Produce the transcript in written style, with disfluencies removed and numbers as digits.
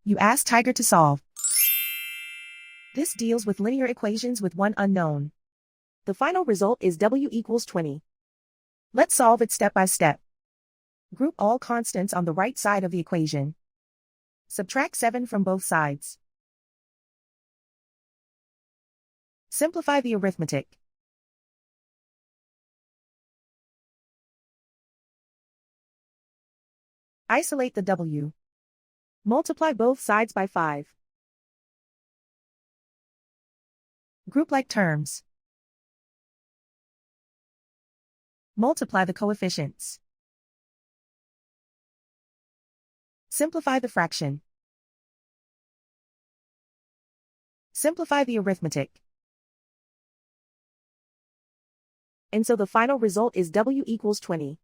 You ask Tiger to solve. This deals with linear equations with one unknown. The final result is W equals 20. Let's solve it step by step. Group all constants on the right side of the equation. Subtract 7 from both sides. Simplify the arithmetic. Isolate the W. Multiply both sides by 5. Group like terms. Multiply the coefficients. Simplify the fraction. Simplify the arithmetic. And so the final result is W equals 20.